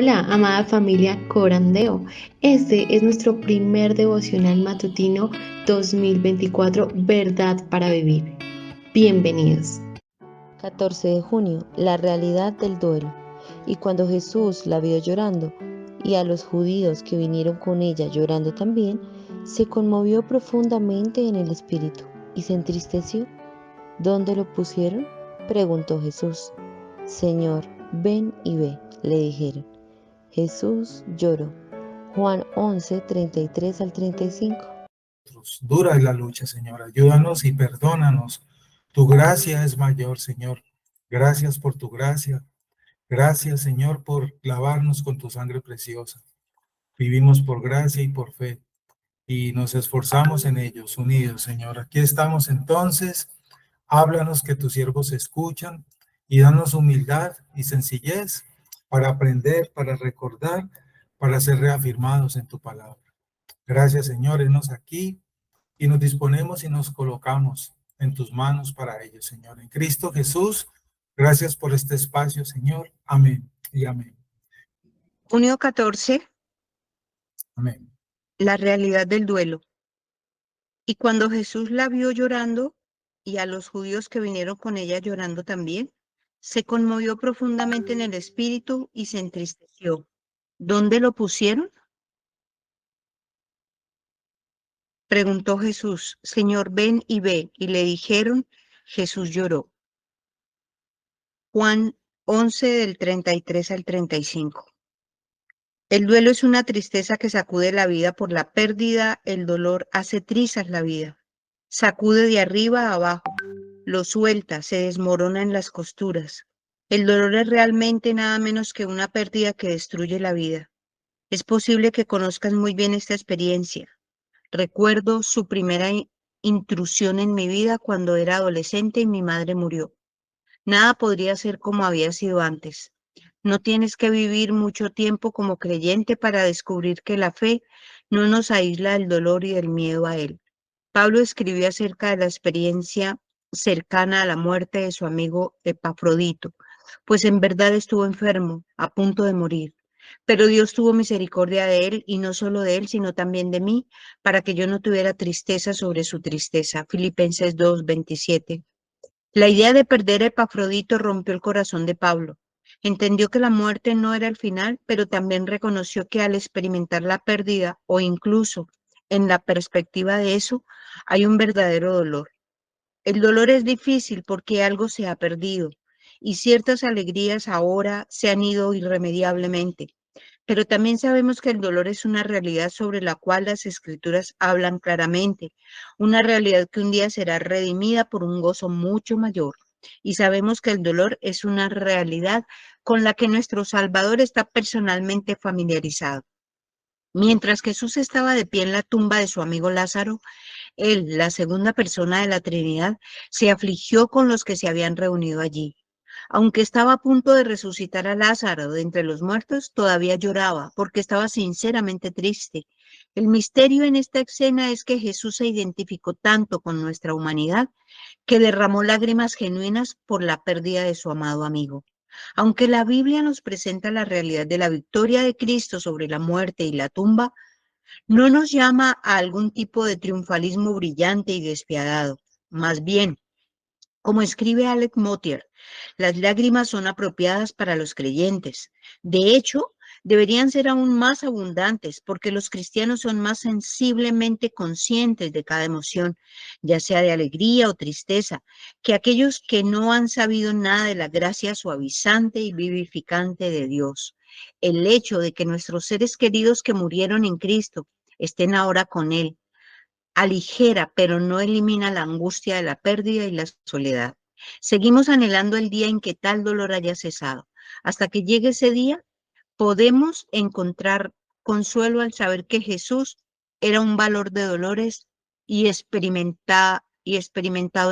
Hola, amada familia Corandeo. Este es nuestro primer devocional matutino 2024, Verdad para Vivir. Bienvenidos. 14 de junio, la realidad del duelo. Y cuando Jesús la vio llorando, y a los judíos que vinieron con ella llorando también, se conmovió profundamente en el espíritu y se entristeció. ¿Dónde lo pusieron?, preguntó Jesús. Señor, ven y ve, le dijeron. Jesús lloró. Juan 11, 33 al 35. Dura es la lucha, Señor. Ayúdanos y perdónanos. Tu gracia es mayor, Señor. Gracias por tu gracia. Gracias, Señor, por lavarnos con tu sangre preciosa. Vivimos por gracia y por fe y nos esforzamos en ellos, unidos, Señor. Aquí estamos entonces. Háblanos, que tus siervos escuchan, y danos humildad y sencillez para aprender, para recordar, para ser reafirmados en tu palabra. Gracias, Señor. Enos aquí y nos disponemos y nos colocamos en tus manos para ello, Señor. En Cristo Jesús, gracias por este espacio, Señor. Amén y amén. Junio 14, Amén. la realidad del duelo. Y cuando Jesús la vio llorando, y a los judíos que vinieron con ella llorando también, se conmovió profundamente en el espíritu y se entristeció. ¿Dónde lo pusieron?, preguntó Jesús. Señor, ven y ve. Y le dijeron. Jesús lloró. Juan 11 del 33 al 35. El duelo es una tristeza que sacude la vida por la pérdida. El dolor hace trizas la vida. Sacude de arriba a abajo, lo suelta, se desmorona en las costuras. El dolor es realmente nada menos que una pérdida que destruye la vida. Es posible que conozcas muy bien esta experiencia. Recuerdo su primera intrusión en mi vida cuando era adolescente y mi madre murió. Nada podría ser como había sido antes. No tienes que vivir mucho tiempo como creyente para descubrir que la fe no nos aísla del dolor y del miedo a él. Pablo escribió acerca de la experiencia cercana a la muerte de su amigo Epafrodito, pues en verdad estuvo enfermo, a punto de morir. Pero Dios tuvo misericordia de él, y no solo de él, sino también de mí, para que yo no tuviera tristeza sobre su tristeza. Filipenses 2:27. La idea de perder a Epafrodito rompió el corazón de Pablo. Entendió que la muerte no era el final, pero también reconoció que al experimentar la pérdida, o incluso en la perspectiva de eso, hay un verdadero dolor. El dolor es difícil porque algo se ha perdido y ciertas alegrías ahora se han ido irremediablemente. Pero también sabemos que el dolor es una realidad sobre la cual las escrituras hablan claramente, una realidad que un día será redimida por un gozo mucho mayor. Y sabemos que el dolor es una realidad con la que nuestro Salvador está personalmente familiarizado. Mientras Jesús estaba de pie en la tumba de su amigo Lázaro, él, la segunda persona de la Trinidad, se afligió con los que se habían reunido allí. Aunque estaba a punto de resucitar a Lázaro de entre los muertos, todavía lloraba porque estaba sinceramente triste. El misterio en esta escena es que Jesús se identificó tanto con nuestra humanidad que derramó lágrimas genuinas por la pérdida de su amado amigo. Aunque la Biblia nos presenta la realidad de la victoria de Cristo sobre la muerte y la tumba, no nos llama a algún tipo de triunfalismo brillante y despiadado. Más bien, como escribe Alec Motyer, las lágrimas son apropiadas para los creyentes. De hecho, deberían ser aún más abundantes porque los cristianos son más sensiblemente conscientes de cada emoción, ya sea de alegría o tristeza, que aquellos que no han sabido nada de la gracia suavizante y vivificante de Dios. El hecho de que nuestros seres queridos que murieron en Cristo estén ahora con Él aligera, pero no elimina la angustia de la pérdida y la soledad. Seguimos anhelando el día en que tal dolor haya cesado. Hasta que llegue ese día, podemos encontrar consuelo al saber que Jesús era un valor de dolores y experimentado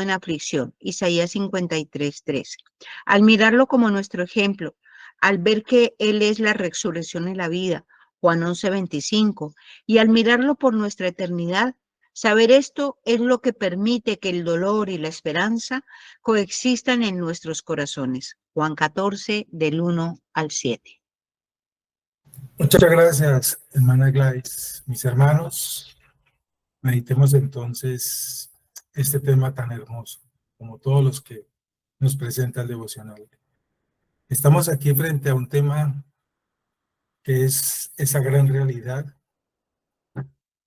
en aflicción. Isaías 53:3. Al mirarlo como nuestro ejemplo, al ver que Él es la resurrección y la vida, Juan 11:25, y al mirarlo por nuestra eternidad, saber esto es lo que permite que el dolor y la esperanza coexistan en nuestros corazones. Juan 14, del 1 al 7. Muchas gracias, hermana Gladys. Mis hermanos, meditemos entonces este tema tan hermoso, como todos los que nos presenta el devocional. Estamos aquí frente a un tema que es esa gran realidad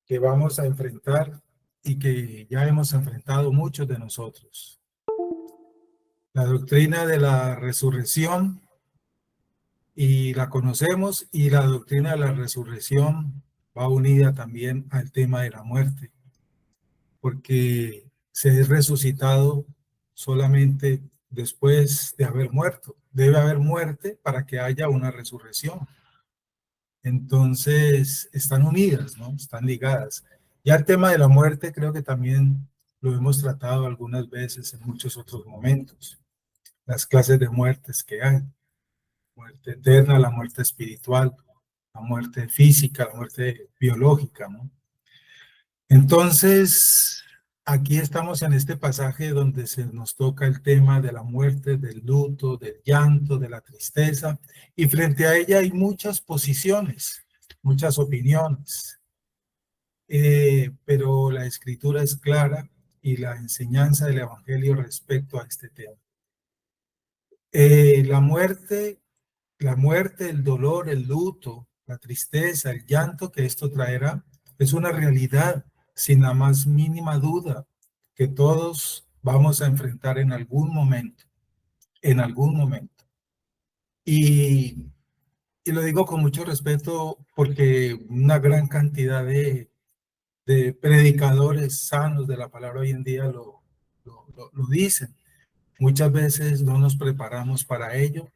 que vamos a enfrentar y que ya hemos enfrentado muchos de nosotros. La doctrina de la resurrección, y la conocemos, y la doctrina de la resurrección va unida también al tema de la muerte, porque se es resucitado solamente después de haber muerto. Debe haber muerte para que haya una resurrección. Entonces, están unidas, ¿no? Están ligadas. Ya el tema de la muerte creo que también lo hemos tratado algunas veces en muchos otros momentos. Las clases de muertes que hay. Muerte eterna, la muerte espiritual, la muerte física, la muerte biológica, ¿no? Entonces, aquí estamos en este pasaje donde se nos toca el tema de la muerte, del luto, del llanto, de la tristeza, y frente a ella hay muchas posiciones, muchas opiniones, pero la escritura es clara y la enseñanza del Evangelio respecto a este tema. La muerte, el dolor, el luto, la tristeza, el llanto que esto traerá, es una realidad sin la más mínima duda que todos vamos a enfrentar en algún momento, en algún momento. Y lo digo con mucho respeto porque una gran cantidad de predicadores sanos de la palabra hoy en día lo dicen. Muchas veces no nos preparamos para ello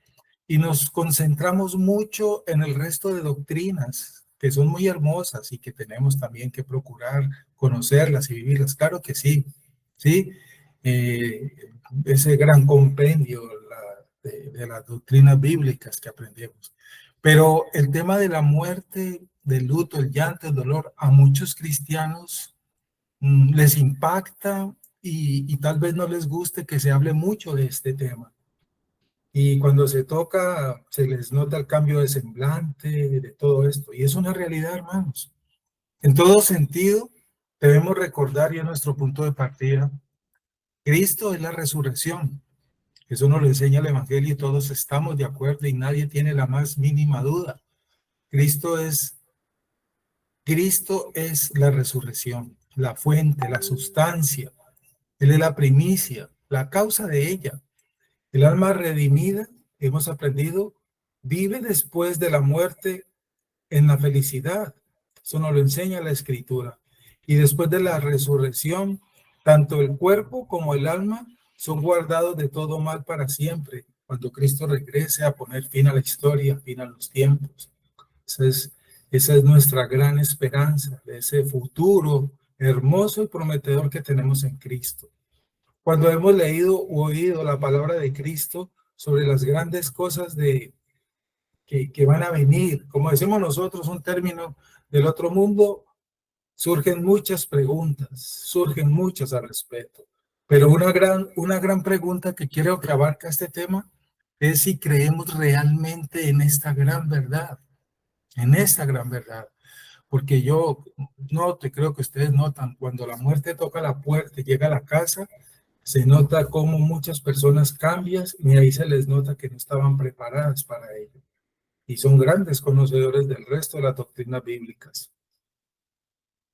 y nos concentramos mucho en el resto de doctrinas que son muy hermosas y que tenemos también que procurar conocerlas y vivirlas. Claro que sí, ¿sí? Ese gran compendio de las doctrinas bíblicas que aprendemos. Pero el tema de la muerte, del luto, el llanto, el dolor, a muchos cristianos les impacta y tal vez no les guste que se hable mucho de este tema. Y cuando se toca, se les nota el cambio de semblante, de todo esto. Y es una realidad, hermanos. En todo sentido, debemos recordar, y es nuestro punto de partida, Cristo es la resurrección. Eso nos lo enseña el Evangelio y todos estamos de acuerdo y nadie tiene la más mínima duda. Cristo es la resurrección, la fuente, la sustancia. Él es la primicia, la causa de ella. El alma redimida, hemos aprendido, vive después de la muerte en la felicidad. Eso nos lo enseña la Escritura. Y después de la resurrección, tanto el cuerpo como el alma son guardados de todo mal para siempre, cuando Cristo regrese a poner fin a la historia, fin a los tiempos. Esa es nuestra gran esperanza, de ese futuro hermoso y prometedor que tenemos en Cristo. Cuando hemos leído u oído la palabra de Cristo sobre las grandes cosas que van a venir, como decimos nosotros, un término del otro mundo, surgen muchas preguntas, surgen muchas al respecto. Pero una gran pregunta que creo que abarca este tema es si creemos realmente en esta gran verdad, Porque yo creo que ustedes notan, cuando la muerte toca la puerta y llega a la casa, se nota cómo muchas personas cambian y ahí se les nota que no estaban preparadas para ello. Y son grandes conocedores del resto de las doctrinas bíblicas.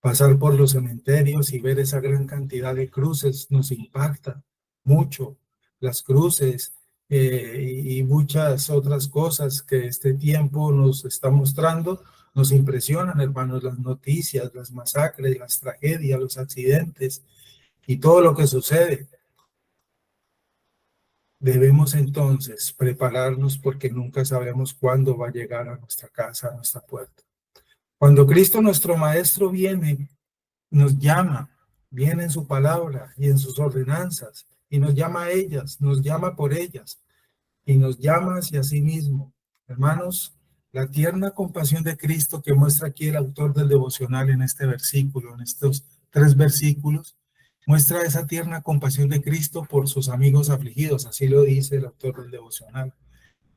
Pasar por los cementerios y ver esa gran cantidad de cruces nos impacta mucho. Las cruces y muchas otras cosas que este tiempo nos está mostrando nos impresionan, hermanos, las noticias, las masacres, las tragedias, los accidentes y todo lo que sucede. Debemos entonces prepararnos porque nunca sabemos cuándo va a llegar a nuestra casa, a nuestra puerta. Cuando Cristo nuestro Maestro viene, nos llama, viene en su palabra y en sus ordenanzas, y nos llama a ellas, nos llama por ellas, y nos llama hacia sí mismo. Hermanos, la tierna compasión de Cristo que muestra aquí el autor del devocional en este versículo, en estos 3 versículos, muestra esa tierna compasión de Cristo por sus amigos afligidos, así lo dice el autor del devocional.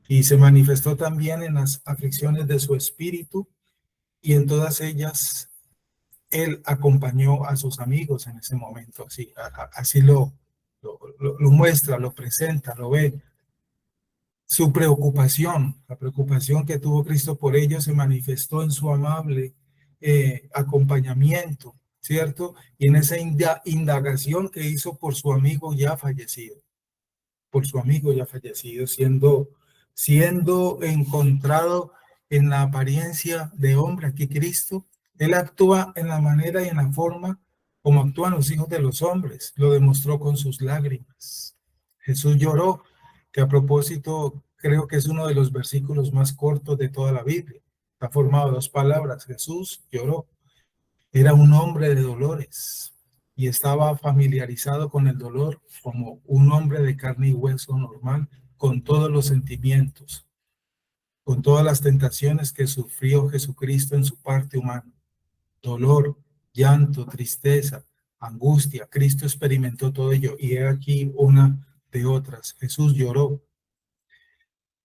y se manifestó también en las aflicciones de su espíritu, y en todas ellas él acompañó a sus amigos en ese momento. Así lo muestra, lo presenta, lo ve. Su preocupación, la preocupación que tuvo Cristo por ellos se manifestó en su amable acompañamiento, ¿cierto? Y en esa indagación que hizo por su amigo ya fallecido, siendo encontrado en la apariencia de hombre. Aquí Cristo, él actúa en la manera y en la forma como actúan los hijos de los hombres. Lo demostró con sus lágrimas. Jesús lloró, que a propósito creo que es uno de los versículos más cortos de toda la Biblia. Está formado de dos palabras: Jesús lloró. Era un hombre de dolores y estaba familiarizado con el dolor como un hombre de carne y hueso normal, con todos los sentimientos, con todas las tentaciones que sufrió Jesucristo en su parte humana. Dolor, llanto, tristeza, angustia. Cristo experimentó todo ello, y he aquí una de otras. Jesús lloró.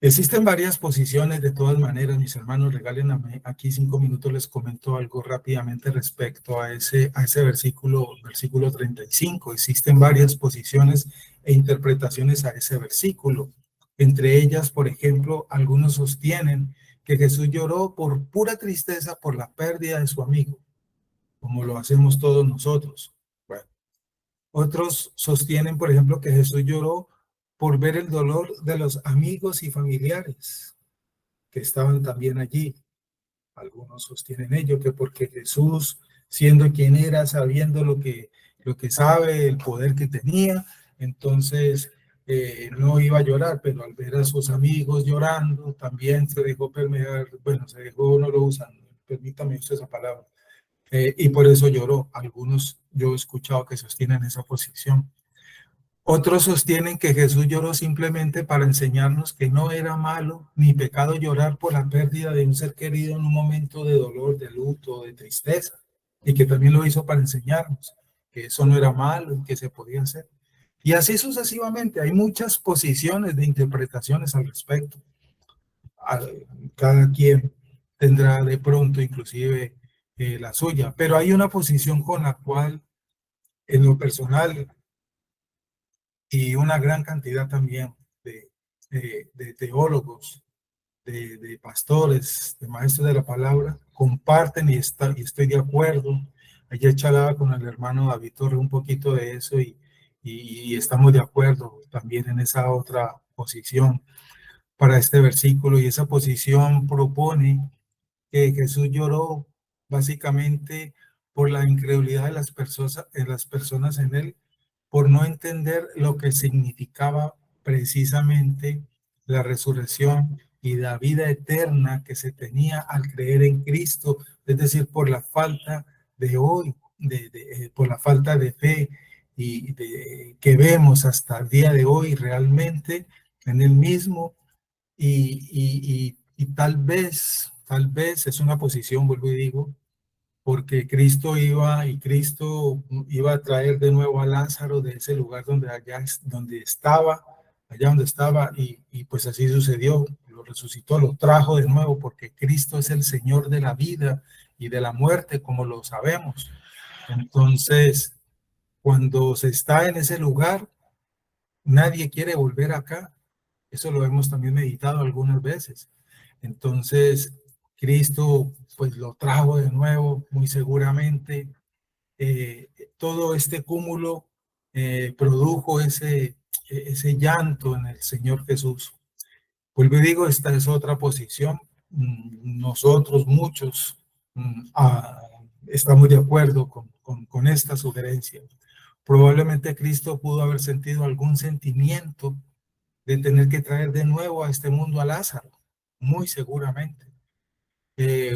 Existen varias posiciones. De todas maneras, mis hermanos, regálenme aquí 5 minutos, les comento algo rápidamente respecto a ese versículo 35. Existen varias posiciones e interpretaciones a ese versículo. Entre ellas, por ejemplo, algunos sostienen que Jesús lloró por pura tristeza por la pérdida de su amigo, como lo hacemos todos nosotros. Bueno, otros sostienen, por ejemplo, que Jesús lloró por ver el dolor de los amigos y familiares que estaban también allí. Algunos sostienen ello, que porque Jesús, siendo quien era, sabiendo lo que sabe, el poder que tenía, entonces no iba a llorar, pero al ver a sus amigos llorando, también se dejó permear, bueno, se dejó, no lo usan, permítame usar esa palabra, y por eso lloró. Algunos yo he escuchado que sostienen esa posición. Otros sostienen que Jesús lloró simplemente para enseñarnos que no era malo ni pecado llorar por la pérdida de un ser querido en un momento de dolor, de luto, de tristeza, y que también lo hizo para enseñarnos que eso no era malo y que se podía hacer. Y así sucesivamente. Hay muchas posiciones de interpretaciones al respecto. Cada quien tendrá de pronto inclusive la suya, pero hay una posición con la cual en lo personal, y una gran cantidad también de teólogos, de pastores, de maestros de la palabra, comparten, y estoy de acuerdo. Ayer charlaba con el hermano David Torre un poquito de eso, y estamos de acuerdo también en esa otra posición para este versículo, y esa posición propone que Jesús lloró básicamente por la incredulidad de las personas en él, por no entender lo que significaba precisamente la resurrección y la vida eterna que se tenía al creer en Cristo, es decir, por la falta de hoy, por la falta de fe que vemos hasta el día de hoy realmente en él mismo. Y tal vez es una posición, vuelvo y digo, porque Cristo iba a traer de nuevo a Lázaro de ese lugar donde estaba, y pues así sucedió. Lo resucitó, lo trajo de nuevo, porque Cristo es el Señor de la vida y de la muerte, como lo sabemos. Entonces, cuando se está en ese lugar, nadie quiere volver acá. Eso lo hemos también meditado algunas veces. Entonces, Cristo pues lo trajo de nuevo, muy seguramente. Todo este cúmulo produjo ese llanto en el Señor Jesús. Vuelvo y digo, esta es otra posición. Nosotros, muchos, estamos de acuerdo con esta sugerencia. Probablemente Cristo pudo haber sentido algún sentimiento de tener que traer de nuevo a este mundo a Lázaro, muy seguramente.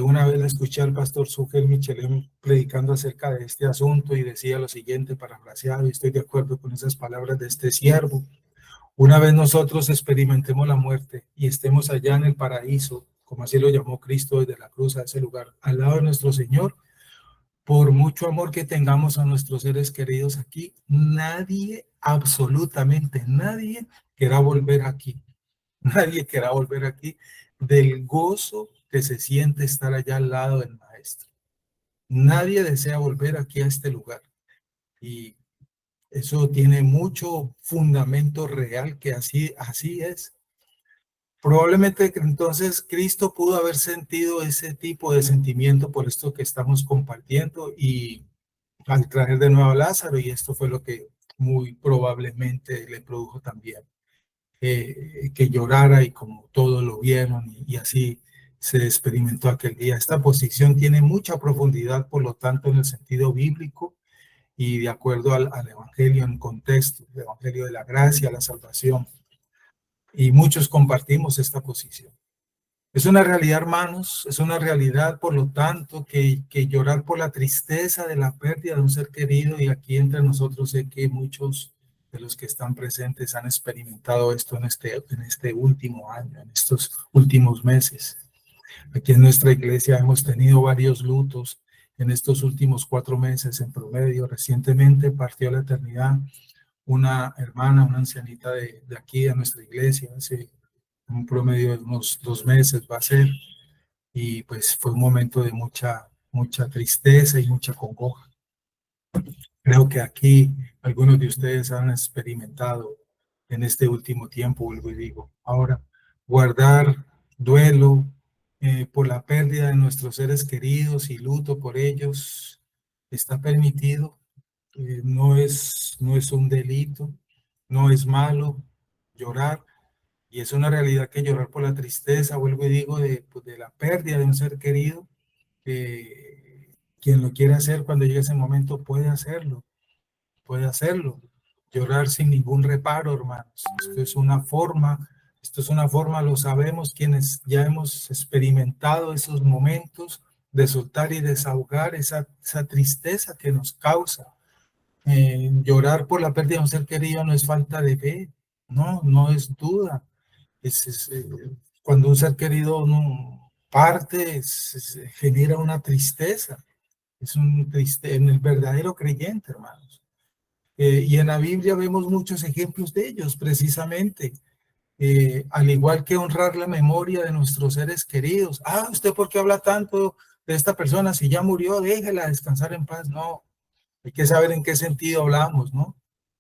Una vez le escuché al pastor Sugel Michelem predicando acerca de este asunto, y decía lo siguiente, parafraseado, y estoy de acuerdo con esas palabras de este siervo: una vez nosotros experimentemos la muerte y estemos allá en el paraíso, como así lo llamó Cristo desde la cruz, a ese lugar, al lado de nuestro Señor, por mucho amor que tengamos a nuestros seres queridos aquí, nadie, absolutamente nadie, querrá volver aquí. Nadie querrá volver aquí del gozo que se siente estar allá al lado del Maestro. Nadie desea volver aquí a este lugar. Y eso tiene mucho fundamento real, que así es. Probablemente que entonces Cristo pudo haber sentido ese tipo de sentimiento por esto que estamos compartiendo y al traer de nuevo a Lázaro, y esto fue lo que muy probablemente le produjo también que llorara, y como todos lo vieron y así se experimentó aquel día. Esta posición tiene mucha profundidad, por lo tanto, en el sentido bíblico y de acuerdo al Evangelio en contexto, el Evangelio de la gracia, la salvación. Y muchos compartimos esta posición. Es una realidad, hermanos, es una realidad, por lo tanto, que llorar por la tristeza de la pérdida de un ser querido, y aquí entre nosotros sé que muchos de los que están presentes han experimentado esto en este último año, en estos últimos meses. Aquí en nuestra iglesia hemos tenido varios lutos en estos últimos 4 meses en promedio. Recientemente partió a la eternidad una hermana, una ancianita de aquí, de nuestra iglesia, hace un promedio de unos 2 meses va a ser, y pues fue un momento de mucha tristeza y mucha congoja. Creo que aquí algunos de ustedes han experimentado en este último tiempo, vuelvo y digo, ahora, guardar duelo por la pérdida de nuestros seres queridos y luto por ellos está permitido. No es un delito, no es malo llorar. Y es una realidad que llorar por la tristeza, vuelvo y digo, pues, de la pérdida de un ser querido, quien lo quiere hacer cuando llegue ese momento puede hacerlo, puede hacerlo. Llorar sin ningún reparo, hermanos. Esto es una forma, lo sabemos quienes ya hemos experimentado esos momentos de soltar y desahogar esa tristeza que nos causa. Llorar por la pérdida de un ser querido no es falta de fe, no es duda. Cuando un ser querido no parte, genera una tristeza. Es un triste en el verdadero creyente, hermanos. Y en la Biblia vemos muchos ejemplos de ellos, precisamente. Al igual que honrar la memoria de nuestros seres queridos. ¿Usted por qué habla tanto de esta persona? Si ya murió, déjela descansar en paz. No, hay que saber en qué sentido hablamos, ¿no?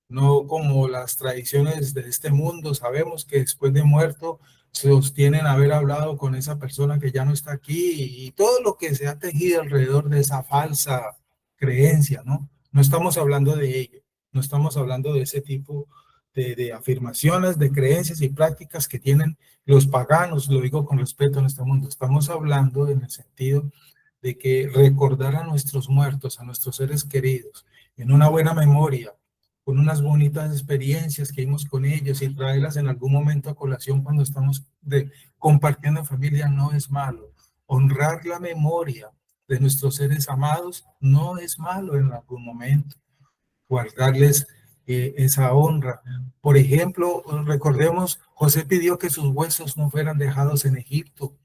No como las tradiciones de este mundo. Sabemos que después de muerto se sostienen haber hablado con esa persona que ya no está aquí, y todo lo que se ha tejido alrededor de esa falsa creencia, ¿no? No estamos hablando de ello, no estamos hablando de ese tipo de afirmaciones, de creencias y prácticas que tienen los paganos, lo digo con respeto en este mundo. Estamos hablando en el sentido de que recordar a nuestros muertos, a nuestros seres queridos, en una buena memoria, con unas bonitas experiencias que vimos con ellos, y traerlas en algún momento a colación cuando estamos compartiendo en familia, no es malo. Honrar la memoria de nuestros seres amados no es malo en algún momento. Guardarles esa honra. Por ejemplo, recordemos, José pidió que sus huesos no fueran dejados en Egipto.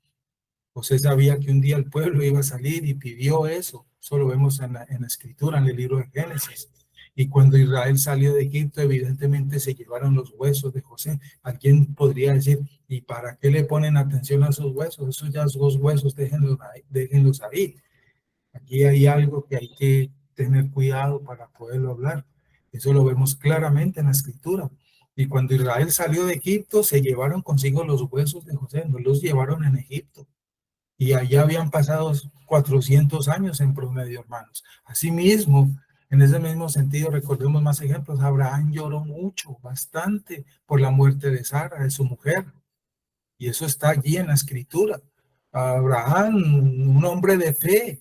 José sabía que un día el pueblo iba a salir y pidió eso. Eso lo vemos en la escritura, en el libro de Génesis. Y cuando Israel salió de Egipto, evidentemente se llevaron los huesos de José. Alguien podría decir, ¿y para qué le ponen atención a esos huesos? Esos ya dos huesos, déjenlos ahí. Aquí hay algo que hay que tener cuidado para poderlo hablar. Eso lo vemos claramente en la escritura. Y cuando Israel salió de Egipto, se llevaron consigo los huesos de José, no los llevaron en Egipto. Y allá habían pasado 400 años en promedio, hermanos. Asimismo, en ese mismo sentido, recordemos más ejemplos. Abraham lloró mucho, bastante, por la muerte de Sara, de su mujer. Y eso está allí en la escritura. Abraham, un hombre de fe,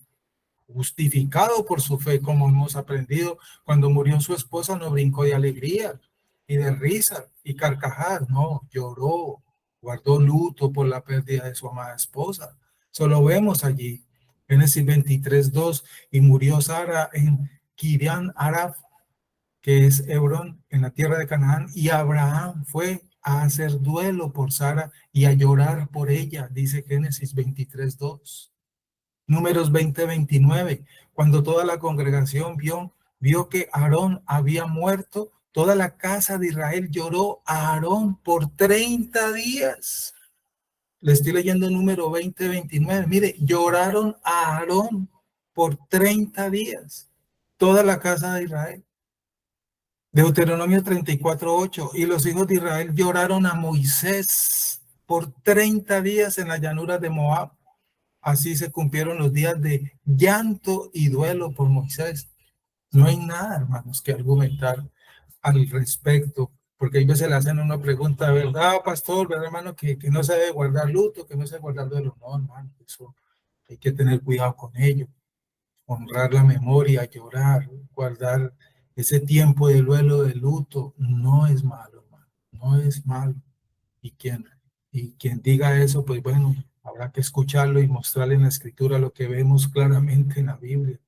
justificado por su fe, como hemos aprendido, cuando murió su esposa no brincó de alegría y de risa y carcajadas, no, lloró, guardó luto por la pérdida de su amada esposa. Solo vemos allí, Génesis 23:2, y murió Sara en Kirián Arab, que es Hebrón, en la tierra de Canaán, y Abraham fue a hacer duelo por Sara y a llorar por ella, dice Génesis 23:2. Números 20:29, cuando toda la congregación vio que Aarón había muerto, Toda la casa de Israel lloró a Aarón por 30 días. Le estoy leyendo número 20-29. Mire, lloraron a Aarón por 30 días. Toda la casa de Israel. Deuteronomio 34:8. Y los hijos de Israel lloraron a Moisés por 30 días en la llanura de Moab. Así se cumplieron los días de llanto y duelo por Moisés. No hay nada, hermanos, que argumentar al respecto, porque a veces le hacen una pregunta, ¿verdad, pastor? ¿Verdad, hermano? Que no se debe guardar luto, que no se debe guardar duelo. No, hermano, eso hay que tener cuidado con ello. Honrar la memoria, llorar, guardar ese tiempo de duelo, de luto, no es malo, hermano, no es malo. Y quien diga eso, pues bueno, habrá que escucharlo y mostrarle en la escritura lo que vemos claramente en la Biblia.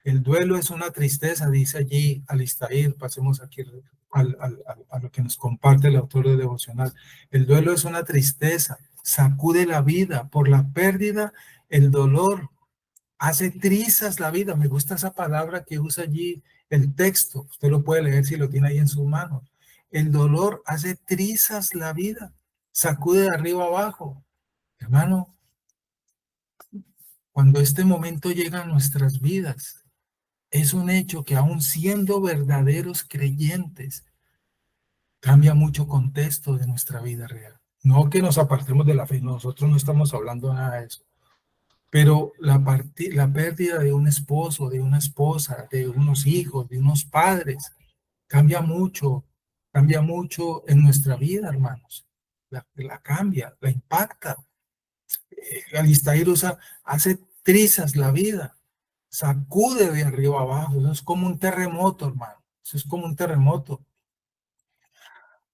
El duelo es una tristeza, dice allí Alistair. Pasemos aquí a lo que nos comparte el autor de devocional. El duelo es una tristeza, sacude la vida por la pérdida, el dolor, hace trizas la vida. Me gusta esa palabra que usa allí el texto. Usted lo puede leer si lo tiene ahí en sus manos. El dolor hace trizas la vida, sacude de arriba abajo. Hermano, cuando este momento llega a nuestras vidas, es un hecho que aún siendo verdaderos creyentes, cambia mucho contexto de nuestra vida real. No que nos apartemos de la fe, nosotros no estamos hablando nada de eso. Pero la pérdida de un esposo, de una esposa, de unos hijos, de unos padres, cambia mucho en nuestra vida, hermanos. La cambia, la impacta. Alistair hace trizas la vida, sacude de arriba abajo. Eso es como un terremoto, hermano. Eso es como un terremoto.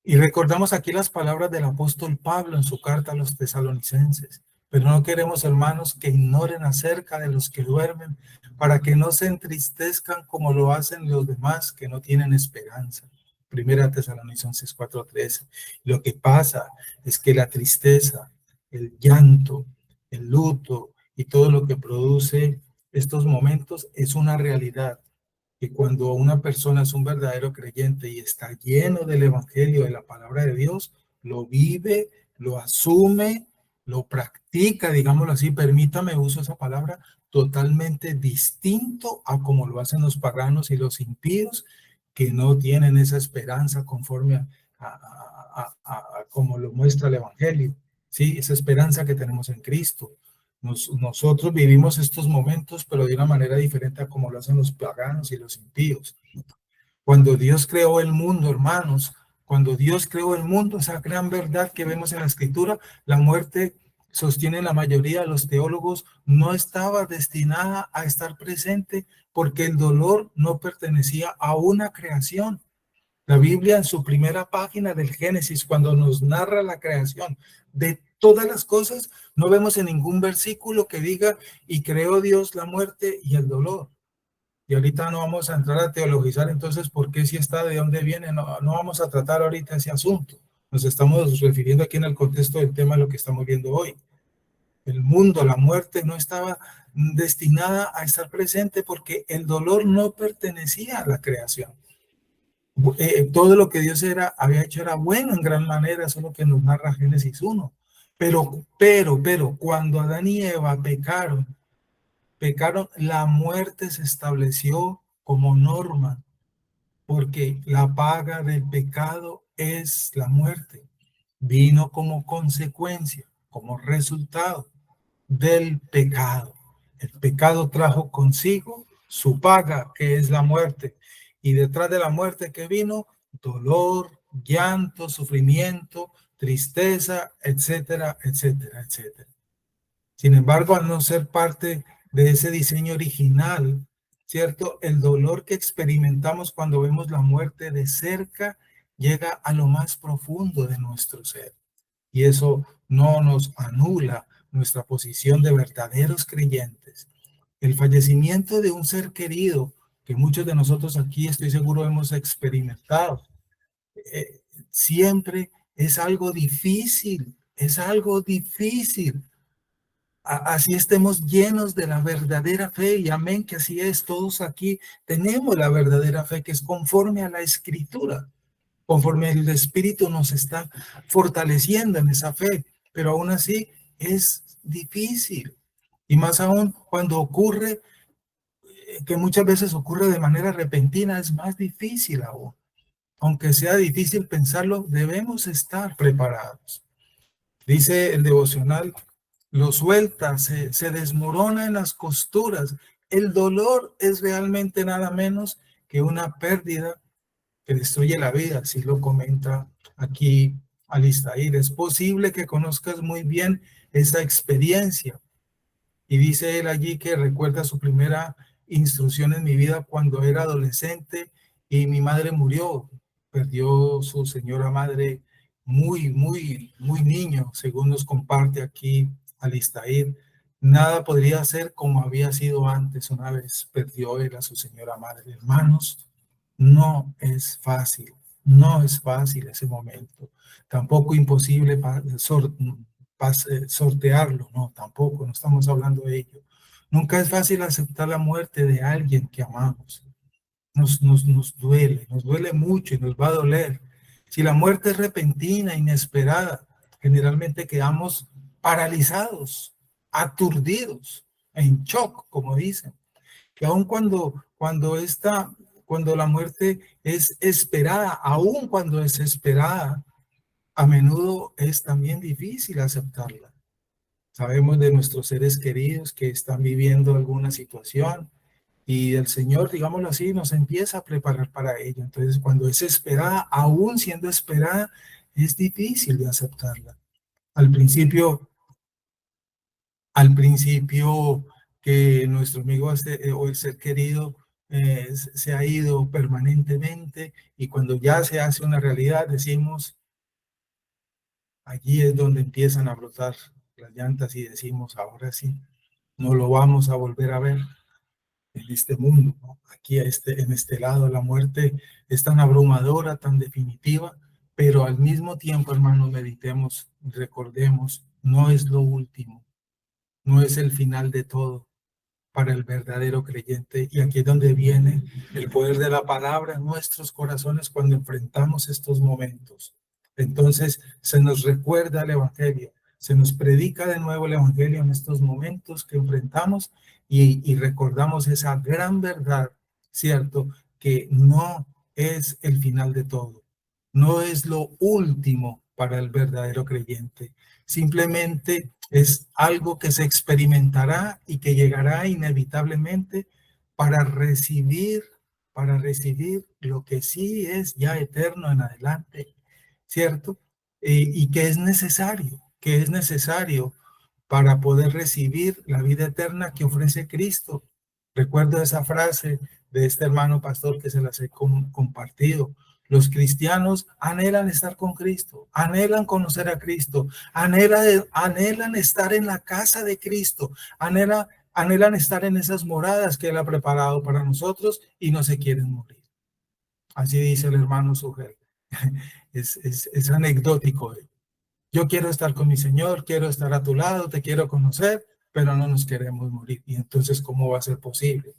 Y recordamos aquí las palabras del apóstol Pablo en su carta a los tesalonicenses. Pero no queremos, hermanos, que ignoren acerca de los que duermen, para que no se entristezcan como lo hacen los demás que no tienen esperanza. Primera Tesalonicenses 4:13. Lo que pasa es que la tristeza, el llanto, el luto y todo lo que produce estos momentos es una realidad. Que cuando una persona es un verdadero creyente y está lleno del evangelio, de la palabra de Dios, lo vive, lo asume, lo practica, digámoslo así, permítame uso esa palabra, totalmente distinto a como lo hacen los paganos y los impíos, que no tienen esa esperanza conforme a como lo muestra el evangelio, ¿sí? Esa esperanza que tenemos en Cristo. Nosotros vivimos estos momentos, pero de una manera diferente a como lo hacen los paganos y los impíos. Cuando Dios creó el mundo, hermanos, cuando Dios creó el mundo, esa gran verdad que vemos en la Escritura, la muerte, sostienen la mayoría de los teólogos, no estaba destinada a estar presente porque el dolor no pertenecía a una creación. La Biblia en su primera página del Génesis, cuando nos narra la creación de todas las cosas, no vemos en ningún versículo que diga, y creó Dios la muerte y el dolor. Y ahorita no vamos a entrar a teologizar entonces por qué si está, de dónde viene, no vamos a tratar ahorita ese asunto. Nos estamos refiriendo aquí en el contexto del tema de lo que estamos viendo hoy. El mundo, la muerte no estaba destinada a estar presente porque el dolor no pertenecía a la creación. Todo lo que Dios había hecho era bueno en gran manera, eso es lo que nos narra Génesis 1. Pero, cuando Adán y Eva pecaron, la muerte se estableció como norma, porque la paga del pecado es la muerte. Vino como consecuencia, como resultado del pecado. El pecado trajo consigo su paga, que es la muerte. Y detrás de la muerte que vino, dolor, llanto, sufrimiento, tristeza, etcétera, etcétera, etcétera. Sin embargo, al no ser parte de ese diseño original, ¿cierto? El dolor que experimentamos cuando vemos la muerte de cerca llega a lo más profundo de nuestro ser. Y eso no nos anula nuestra posición de verdaderos creyentes. El fallecimiento de un ser querido, que muchos de nosotros aquí estoy seguro hemos experimentado, siempre es algo difícil, así estemos llenos de la verdadera fe, y amén, que así es, todos aquí tenemos la verdadera fe que es conforme a la Escritura, conforme el Espíritu nos está fortaleciendo en esa fe, pero aún así es difícil, y más aún cuando ocurre, que muchas veces ocurre de manera repentina, es más difícil aún. Aunque sea difícil pensarlo, debemos estar preparados. Dice el devocional, lo suelta, se desmorona en las costuras. El dolor es realmente nada menos que una pérdida que destruye la vida, así lo comenta aquí Alistair. Es posible que conozcas muy bien esa experiencia. Y dice él allí que recuerda su primera instrucción en mi vida cuando era adolescente y mi madre murió. Perdió su señora madre muy niño, según nos comparte aquí Alistair. Nada podría ser como había sido antes una vez perdió él a su señora madre. Hermanos, no es fácil, no es fácil ese momento. Tampoco imposible sortearlo, no, tampoco, no estamos hablando de ello. Nunca es fácil aceptar la muerte de alguien que amamos. Nos duele mucho y nos va a doler. Si la muerte es repentina, inesperada, generalmente quedamos paralizados, aturdidos, en shock, como dicen. Que aun cuando la muerte es esperada, aun cuando es esperada, a menudo es también difícil aceptarla. Sabemos de nuestros seres queridos que están viviendo alguna situación y el Señor, digámoslo así, nos empieza a preparar para ello. Entonces, cuando es esperada, aún siendo esperada, es difícil de aceptarla. Al principio, que nuestro amigo o el ser querido se ha ido permanentemente, y cuando ya se hace una realidad, decimos, allí es donde empiezan a brotar las llantas y decimos, ahora sí, no lo vamos a volver a ver en este mundo, ¿no? Aquí en este lado, la muerte es tan abrumadora, tan definitiva, pero al mismo tiempo, hermanos, meditemos, recordemos, no es lo último, no es el final de todo para el verdadero creyente. Y aquí es donde viene el poder de la palabra en nuestros corazones cuando enfrentamos estos momentos. Entonces se nos recuerda el Evangelio, se nos predica de nuevo el Evangelio en estos momentos que enfrentamos, y recordamos esa gran verdad, ¿cierto? Que no es el final de todo, no es lo último para el verdadero creyente. Simplemente es algo que se experimentará y que llegará inevitablemente para recibir, lo que sí es ya eterno en adelante, ¿cierto? Y que es necesario para poder recibir la vida eterna que ofrece Cristo. Recuerdo esa frase de este hermano pastor que se las he compartido. Los cristianos anhelan estar con Cristo, anhelan conocer a Cristo, anhelan estar en la casa de Cristo, anhelan estar en esas moradas que Él ha preparado para nosotros, y no se quieren morir. Así dice el hermano Sugel. Es anecdótico. Yo quiero estar con mi Señor, quiero estar a tu lado, te quiero conocer, pero no nos queremos morir. Y entonces, ¿cómo va a ser posible?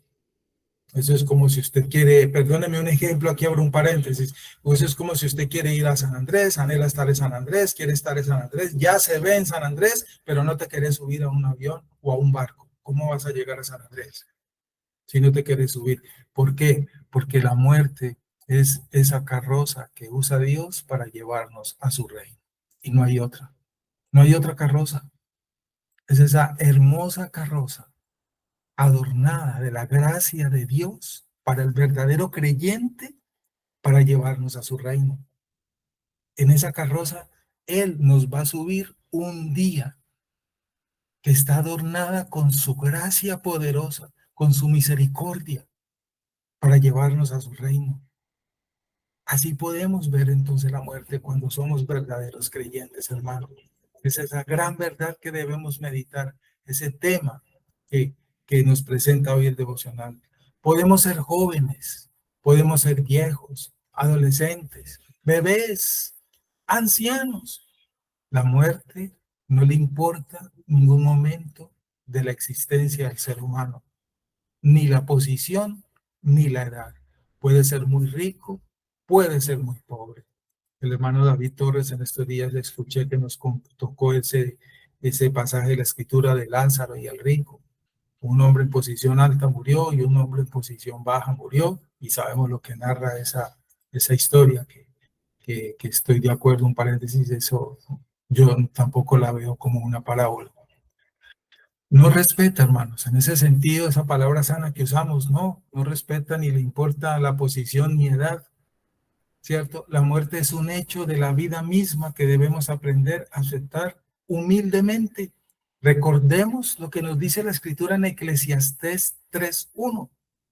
Eso es como si usted quiere, perdóneme un ejemplo, aquí abro un paréntesis, eso es como si usted quiere ir a San Andrés, anhela estar en San Andrés, quiere estar en San Andrés, ya se ve en San Andrés, pero no te quieres subir a un avión o a un barco. ¿Cómo vas a llegar a San Andrés si no te quieres subir? ¿Por qué? Porque la muerte es esa carroza que usa Dios para llevarnos a su reino. Y no hay otra. No hay otra carroza. Es esa hermosa carroza adornada de la gracia de Dios para el verdadero creyente, para llevarnos a su reino. En esa carroza, Él nos va a subir un día, que está adornada con su gracia poderosa, con su misericordia, para llevarnos a su reino. Así podemos ver entonces la muerte cuando somos verdaderos creyentes, hermano. Es esa gran verdad que debemos meditar, ese tema que, que nos presenta hoy el devocional. Podemos ser jóvenes, podemos ser viejos, adolescentes, bebés, ancianos. La muerte no le importa en ningún momento de la existencia del ser humano, ni la posición, ni la edad. Puede ser muy rico, puede ser muy pobre. El hermano David Torres en estos días le escuché que nos tocó ese pasaje de la escritura de Lázaro y el rico. Un hombre en posición alta murió y un hombre en posición baja murió, y sabemos lo que narra esa historia, que estoy de acuerdo, un paréntesis, eso yo tampoco la veo como una parábola. No respeta, hermanos, en ese sentido, esa palabra sana que usamos, no respeta ni le importa la posición ni edad, ¿cierto? La muerte es un hecho de la vida misma que debemos aprender a aceptar humildemente. Recordemos lo que nos dice la Escritura en Eclesiastés 3:1.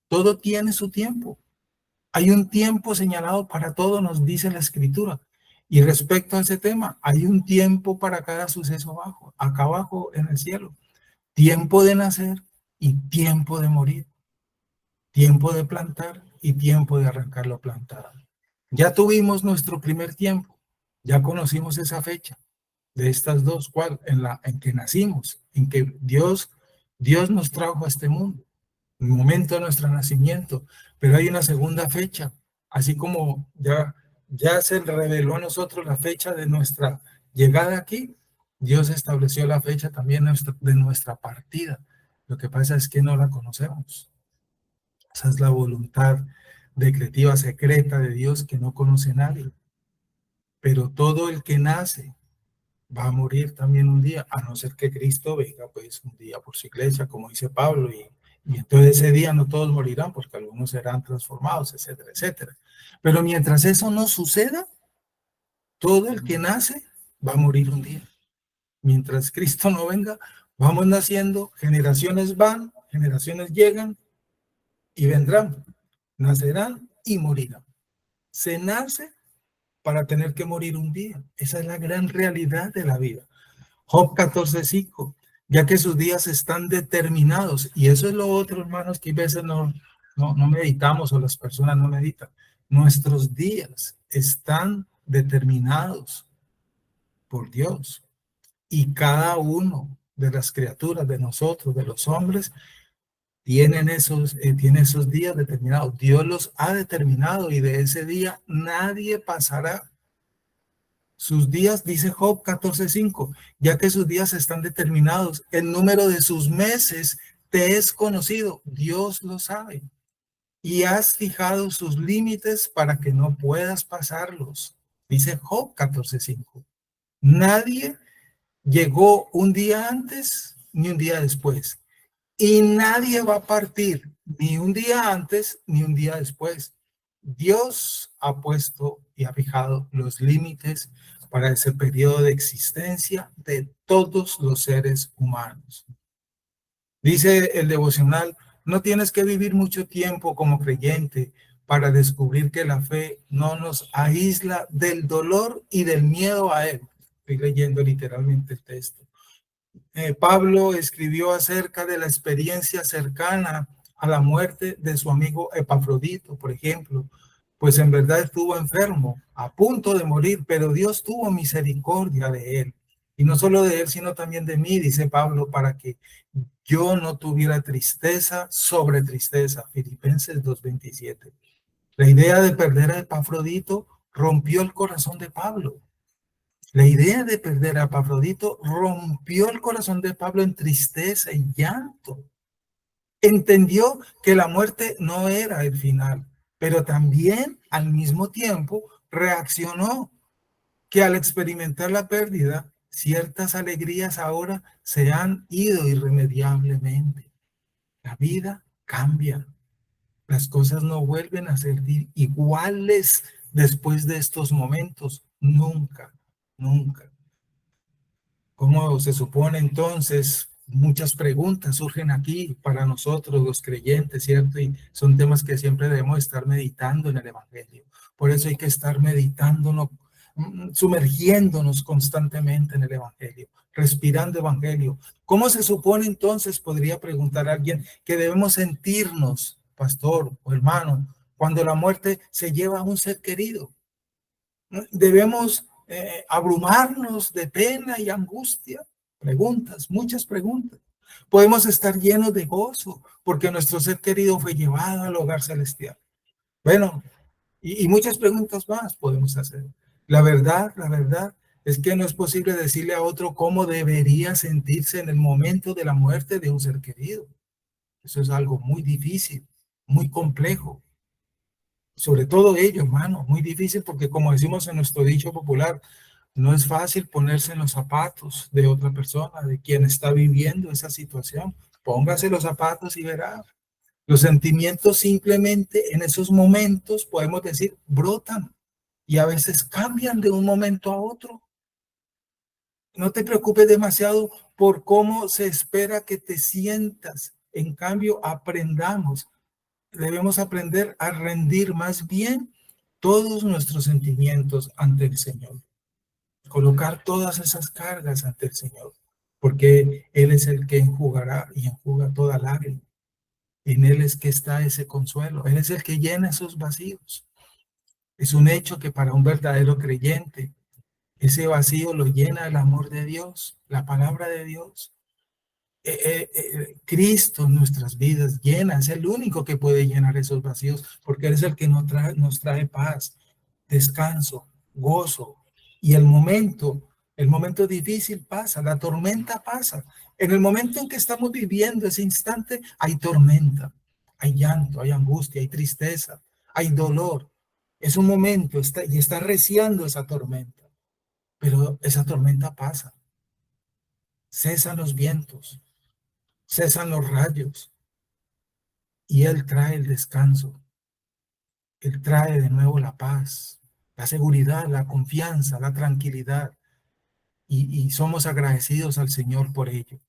Todo tiene su tiempo. Hay un tiempo señalado para todo, nos dice la Escritura. Y respecto a ese tema, hay un tiempo para cada suceso acá abajo en el cielo. Tiempo de nacer y tiempo de morir. Tiempo de plantar y tiempo de arrancar lo plantado. Ya tuvimos nuestro primer tiempo. Ya conocimos esa fecha de estas dos, ¿cuál? En que nacimos, en que Dios nos trajo a este mundo, el momento de nuestro nacimiento. Pero hay una segunda fecha, así como ya se reveló a nosotros la fecha de nuestra llegada aquí. Dios estableció la fecha también de nuestra partida. Lo que pasa es que no la conocemos. Esa es la voluntad decretiva secreta de Dios que no conoce nadie. Pero todo el que nace va a morir también un día, a no ser que Cristo venga pues un día por su iglesia, como dice Pablo, y entonces ese día no todos morirán, porque algunos serán transformados, etcétera, etcétera. Pero mientras eso no suceda, todo el que nace va a morir un día. Mientras Cristo no venga, vamos naciendo, generaciones van, generaciones llegan y vendrán, nacerán y morirán. Se nace para tener que morir un día. Esa es la gran realidad de la vida. Job 14:5, ya que sus días están determinados. Y eso es lo otro, hermanos, que a veces no meditamos, o las personas no meditan. Nuestros días están determinados por Dios. Y cada uno de las criaturas, de nosotros, de los hombres, tiene esos días determinados. Dios los ha determinado, y de ese día nadie pasará. Sus días, dice Job 14:5, ya que sus días están determinados, el número de sus meses te es conocido, Dios lo sabe, y has fijado sus límites para que no puedas pasarlos. Dice Job 14:5. Nadie llegó un día antes ni un día después, y nadie va a partir ni un día antes ni un día después. Dios ha puesto y ha fijado los límites para ese periodo de existencia de todos los seres humanos. Dice el devocional, no tienes que vivir mucho tiempo como creyente para descubrir que la fe no nos aísla del dolor y del miedo a él. Estoy leyendo literalmente el texto. Pablo escribió acerca de la experiencia cercana a la muerte de su amigo Epafrodito, por ejemplo, pues en verdad estuvo enfermo, a punto de morir, pero Dios tuvo misericordia de él. Y no solo de él, sino también de mí, dice Pablo, para que yo no tuviera tristeza sobre tristeza. Filipenses 2:27. La idea de perder a Epafrodito rompió el corazón de Pablo. La idea de perder a Epafrodito rompió el corazón de Pablo en tristeza y llanto. Entendió que la muerte no era el final, pero también al mismo tiempo reaccionó que al experimentar la pérdida, ciertas alegrías ahora se han ido irremediablemente. La vida cambia. Las cosas no vuelven a ser iguales después de estos momentos. Nunca, nunca. ¿Cómo se supone entonces? Muchas preguntas surgen aquí para nosotros los creyentes, ¿cierto? Y son temas que siempre debemos estar meditando en el Evangelio. Por eso hay que estar meditándonos, sumergiéndonos constantemente en el Evangelio, respirando Evangelio. ¿Cómo se supone entonces, podría preguntar alguien, que debemos sentirnos, pastor o hermano, cuando la muerte se lleva a un ser querido? ¿Debemos abrumarnos de pena y angustia? Preguntas, muchas preguntas. Podemos estar llenos de gozo porque nuestro ser querido fue llevado al hogar celestial. Bueno, y muchas preguntas más podemos hacer. La verdad es que no es posible decirle a otro cómo debería sentirse en el momento de la muerte de un ser querido. Eso es algo muy difícil, muy complejo. Sobre todo ello, hermano, muy difícil porque como decimos en nuestro dicho popular, no es fácil ponerse en los zapatos de otra persona, de quien está viviendo esa situación. Póngase los zapatos y verá. Los sentimientos simplemente en esos momentos, podemos decir, brotan y a veces cambian de un momento a otro. No te preocupes demasiado por cómo se espera que te sientas. En cambio, debemos aprender a rendir más bien todos nuestros sentimientos ante el Señor. Colocar todas esas cargas ante el Señor, porque Él es el que enjugará y enjuga toda lágrima. En Él es que está ese consuelo. Él es el que llena esos vacíos. Es un hecho que para un verdadero creyente, ese vacío lo llena el amor de Dios, la palabra de Dios. Cristo en nuestras vidas llena, es el único que puede llenar esos vacíos, porque Él es el que nos trae paz, descanso, gozo. Y el momento difícil pasa, la tormenta pasa. En el momento en que estamos viviendo ese instante, hay tormenta, hay llanto, hay angustia, hay tristeza, hay dolor. Es un momento y está reciando esa tormenta, pero esa tormenta pasa. Cesan los vientos, cesan los rayos y Él trae el descanso. Él trae de nuevo la paz, la seguridad, la confianza, la tranquilidad. Y somos agradecidos al Señor por ello.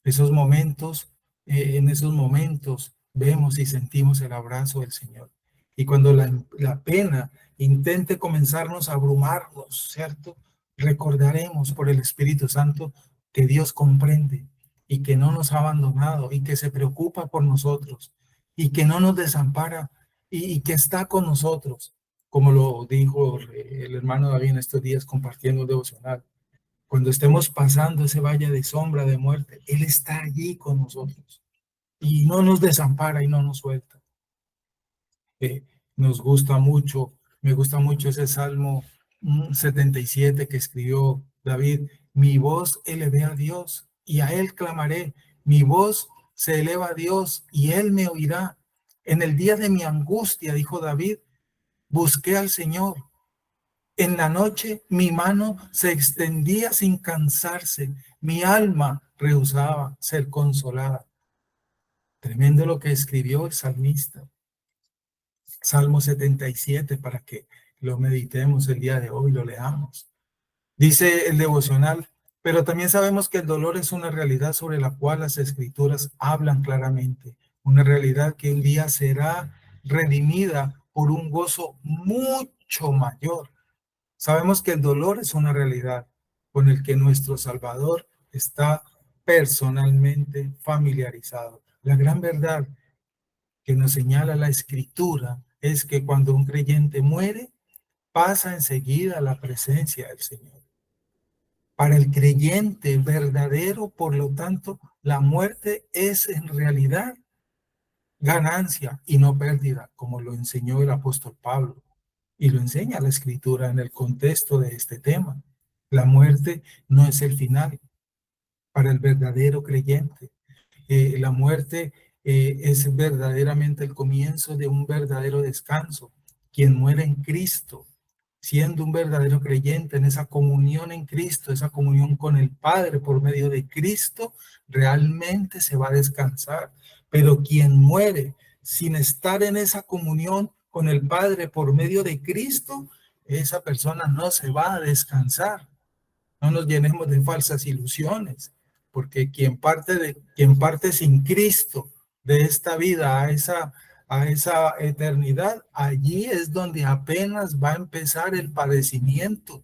Esos momentos, en esos momentos vemos y sentimos el abrazo del Señor. Y cuando la pena intente comenzarnos a abrumarnos, ¿cierto? Recordaremos por el Espíritu Santo que Dios comprende y que no nos ha abandonado y que se preocupa por nosotros y que no nos desampara y que está con nosotros, como lo dijo el hermano David en estos días compartiendo el devocional. Cuando estemos pasando ese valle de sombra de muerte, Él está allí con nosotros y no nos desampara y no nos suelta. Nos gusta mucho, me gusta mucho ese Salmo 77 que escribió David. Mi voz elevé a Dios y a Él clamaré. Mi voz se eleva a Dios y Él me oirá. En el día de mi angustia, dijo David, busqué al Señor. En la noche mi mano se extendía sin cansarse, mi alma rehusaba ser consolada. Tremendo lo que escribió el salmista. Salmo 77, para que lo meditemos el día de hoy, lo leamos. Dice el devocional, pero también sabemos que el dolor es una realidad sobre la cual las escrituras hablan claramente, una realidad que un día será redimida por un gozo mucho mayor. Sabemos que el dolor es una realidad con el que nuestro Salvador está personalmente familiarizado. La gran verdad que nos señala la Escritura es que cuando un creyente muere, pasa enseguida a la presencia del Señor. Para el creyente verdadero, por lo tanto, la muerte es en realidad ganancia y no pérdida, como lo enseñó el apóstol Pablo. Y lo enseña la Escritura en el contexto de este tema. La muerte no es el final para el verdadero creyente. La muerte es verdaderamente el comienzo de un verdadero descanso. Quien muere en Cristo, siendo un verdadero creyente en esa comunión en Cristo, esa comunión con el Padre por medio de Cristo, realmente se va a descansar. Pero quien muere sin estar en esa comunión con el Padre por medio de Cristo, esa persona no se va a descansar. No nos llenemos de falsas ilusiones, porque quien parte sin Cristo de esta vida a esa eternidad, allí es donde apenas va a empezar el padecimiento.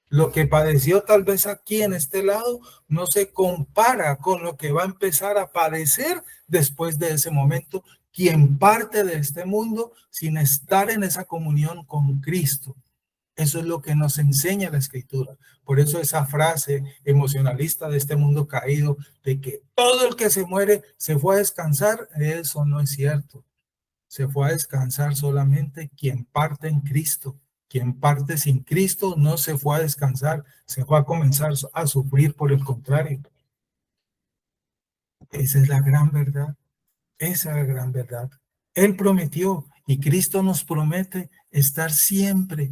Lo que padeció tal vez aquí en este lado no se compara con lo que va a empezar a padecer después de ese momento, quien parte de este mundo sin estar en esa comunión con Cristo. Eso es lo que nos enseña la Escritura. Por eso esa frase emocionalista de este mundo caído, de que todo el que se muere se fue a descansar, eso no es cierto. Se fue a descansar solamente quien parte en Cristo. Quien parte sin Cristo no se fue a descansar, se fue a comenzar a sufrir por el contrario. Esa es la gran verdad. Esa es la gran verdad. Él prometió y Cristo nos promete estar siempre.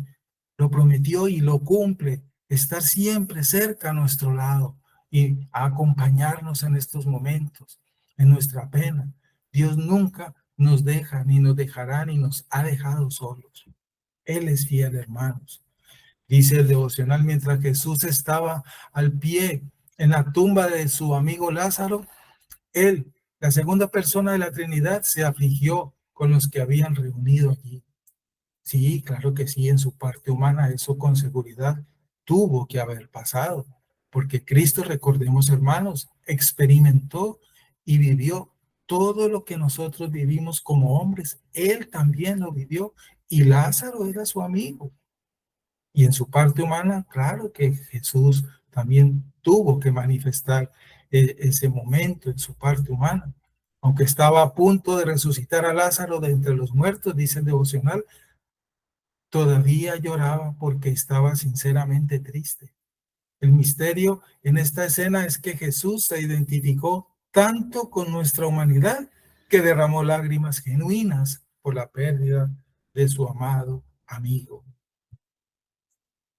Lo prometió y lo cumple. Estar siempre cerca a nuestro lado y a acompañarnos en estos momentos, en nuestra pena. Dios nunca nos deja, ni nos dejará, ni nos ha dejado solos. Él es fiel, hermanos. Dice el devocional, mientras Jesús estaba al pie en la tumba de su amigo Lázaro, él, la segunda persona de la Trinidad, se afligió con los que habían reunido allí. Sí, claro que sí, en su parte humana eso con seguridad tuvo que haber pasado, porque Cristo, recordemos hermanos, experimentó y vivió todo lo que nosotros vivimos como hombres. Él también lo vivió y Lázaro era su amigo. Y en su parte humana, claro que Jesús también tuvo que manifestar ese momento en su parte humana. Aunque estaba a punto de resucitar a Lázaro de entre los muertos, dice el devocional, todavía lloraba porque estaba sinceramente triste. El misterio en esta escena es que Jesús se identificó tanto con nuestra humanidad que derramó lágrimas genuinas por la pérdida de su amado amigo.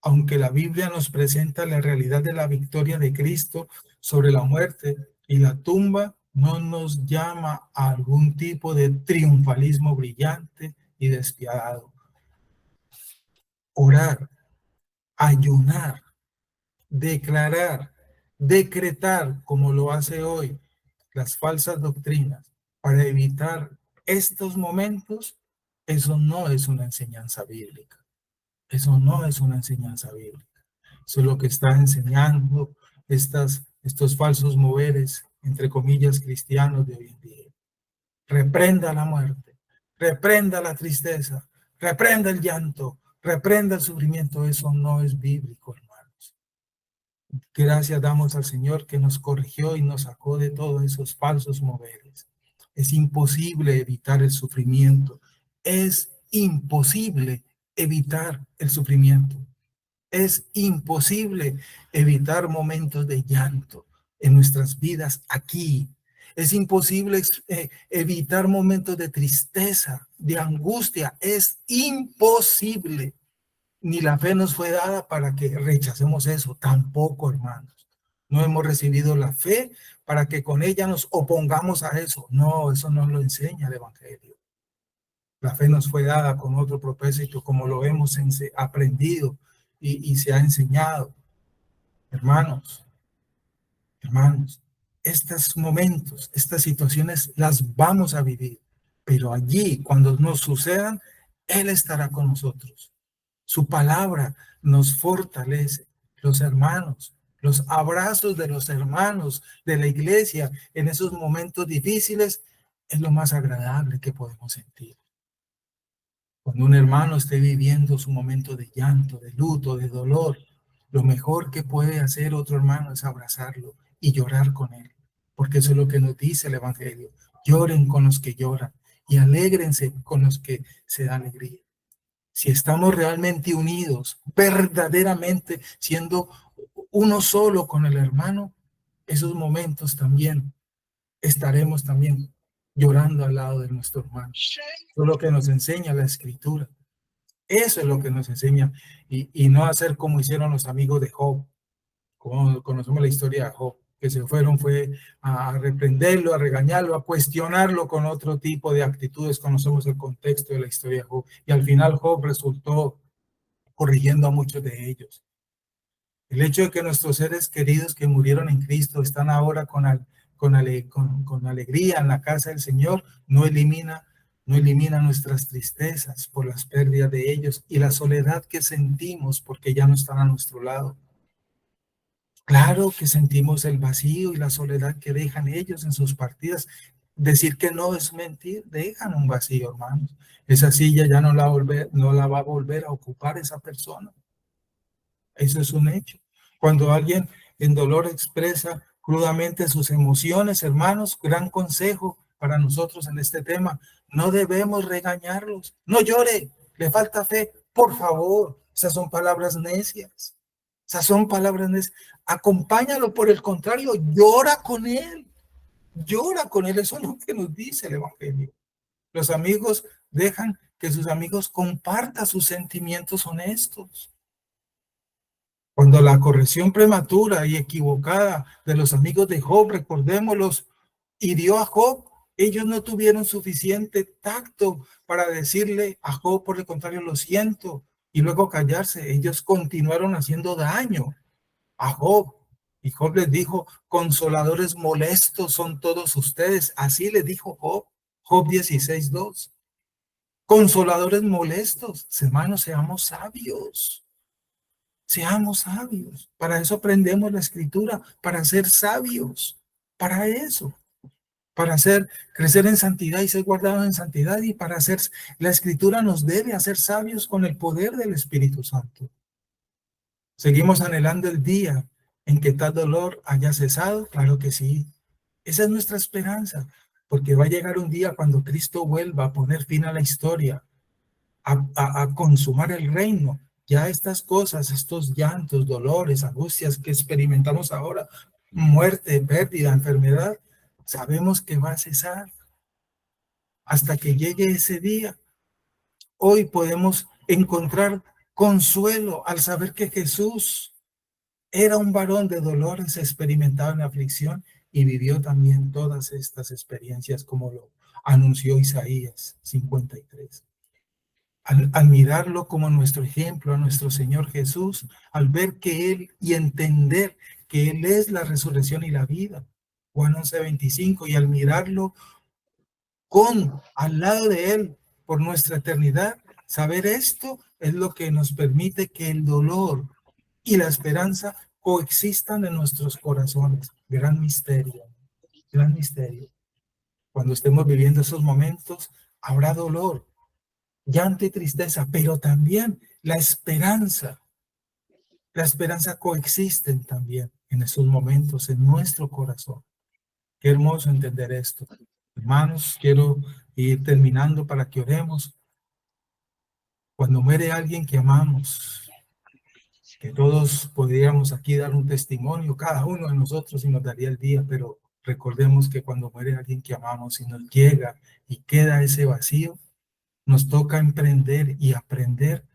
Aunque la Biblia nos presenta la realidad de la victoria de Cristo sobre la muerte y la tumba, no nos llama a algún tipo de triunfalismo brillante y despiadado. Orar, ayunar, declarar, decretar, como lo hace hoy las falsas doctrinas, para evitar estos momentos, eso no es una enseñanza bíblica. Eso no es una enseñanza bíblica. Eso es lo que está enseñando estos falsos moveres, entre comillas, cristianos de hoy en día. Reprenda la muerte, reprenda la tristeza, reprenda el llanto, reprenda el sufrimiento. Eso no es bíblico, hermanos. Gracias damos al Señor que nos corrigió y nos sacó de todos esos falsos moveres. Es imposible evitar el sufrimiento. Es imposible evitar el sufrimiento. Es imposible evitar momentos de llanto en nuestras vidas aquí. Es imposible evitar momentos de tristeza, de angustia. Es imposible. Ni la fe nos fue dada para que rechacemos eso. Tampoco, hermanos. No hemos recibido la fe para que con ella nos opongamos a eso. No, eso no lo enseña el Evangelio. La fe nos fue dada con otro propósito, como lo hemos aprendido y se ha enseñado. Hermanos, estos momentos, estas situaciones las vamos a vivir, pero allí, cuando nos sucedan, Él estará con nosotros. Su palabra nos fortalece. Los hermanos, los abrazos de los hermanos de la iglesia en esos momentos difíciles es lo más agradable que podemos sentir. Cuando un hermano esté viviendo su momento de llanto, de luto, de dolor, lo mejor que puede hacer otro hermano es abrazarlo y llorar con él, porque eso es lo que nos dice el Evangelio. Lloren con los que lloran y alégrense con los que se dan alegría. Si estamos realmente unidos, verdaderamente siendo uno solo con el hermano, esos momentos también estaremos también llorando al lado de nuestro hermano. Eso es lo que nos enseña la Escritura. Eso es lo que nos enseña. Y no hacer como hicieron los amigos de Job. Como conocemos la historia de Job, que se fueron fue a reprenderlo, a regañarlo, a cuestionarlo con otro tipo de actitudes. Conocemos el contexto de la historia de Job. Y al final Job resultó corrigiendo a muchos de ellos. El hecho de que nuestros seres queridos que murieron en Cristo están ahora con alegría en la casa del Señor, no elimina nuestras tristezas por las pérdidas de ellos y la soledad que sentimos porque ya no están a nuestro lado. Claro que sentimos el vacío y la soledad que dejan ellos en sus partidas. Decir que no es mentir, dejan un vacío, hermanos. Esa silla ya no la va a volver a ocupar esa persona. Eso es un hecho. Cuando alguien en dolor expresa crudamente sus emociones, hermanos, gran consejo para nosotros en este tema, no debemos regañarlos. No llore, le falta fe, por favor. Esas son palabras necias. Esas son palabras necias. Acompáñalo, por el contrario, llora con él. Llora con él. Eso es lo que nos dice el Evangelio. Los amigos dejan que sus amigos compartan sus sentimientos honestos. Cuando la corrección prematura y equivocada de los amigos de Job, recordémoslos, hirió a Job, ellos no tuvieron suficiente tacto para decirle a Job, por el contrario, lo siento, y luego callarse. Ellos continuaron haciendo daño a Job. Y Job les dijo, consoladores molestos son todos ustedes. Así le dijo Job, Job 16:2. Consoladores molestos. Hermanos, seamos sabios. Seamos sabios. Para eso aprendemos la escritura, para ser sabios. Para eso. Para crecer en santidad y ser guardados en santidad. Y para hacer, la escritura nos debe hacer sabios con el poder del Espíritu Santo. ¿Seguimos anhelando el día en que tal dolor haya cesado? Claro que sí. Esa es nuestra esperanza, porque va a llegar un día cuando Cristo vuelva a poner fin a la historia, a consumar el reino. Ya estas cosas, estos llantos, dolores, angustias que experimentamos ahora, muerte, pérdida, enfermedad, sabemos que va a cesar hasta que llegue ese día. Hoy podemos encontrar consuelo al saber que Jesús era un varón de dolores, experimentado en aflicción y vivió también todas estas experiencias como lo anunció Isaías 53. Al mirarlo como nuestro ejemplo, a nuestro Señor Jesús, al ver que Él y entender que Él es la resurrección y la vida, Juan 11:25, y al mirarlo al lado de Él por nuestra eternidad, saber esto es lo que nos permite que el dolor y la esperanza coexistan en nuestros corazones. Gran misterio, gran misterio. Cuando estemos viviendo esos momentos, habrá dolor, llanto y tristeza, pero también la esperanza. La esperanza coexisten también en esos momentos, en nuestro corazón. Qué hermoso entender esto. Hermanos, quiero ir terminando para que oremos. Cuando muere alguien que amamos, que todos podríamos aquí dar un testimonio, cada uno de nosotros, y nos daría el día, pero recordemos que cuando muere alguien que amamos y nos llega y queda ese vacío, nos toca emprender y aprender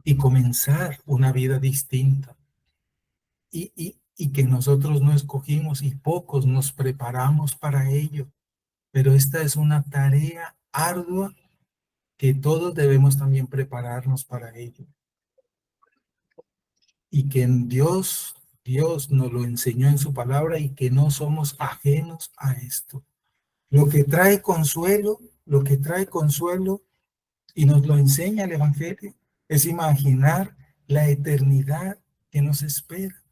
y comenzar una vida distinta. Y que nosotros no escogimos y pocos nos preparamos para ello. Pero esta es una tarea ardua que todos debemos también prepararnos para ello. Y que Dios nos lo enseñó en su palabra y que no somos ajenos a esto. Lo que trae consuelo, y nos lo enseña el Evangelio, es imaginar la eternidad que nos espera.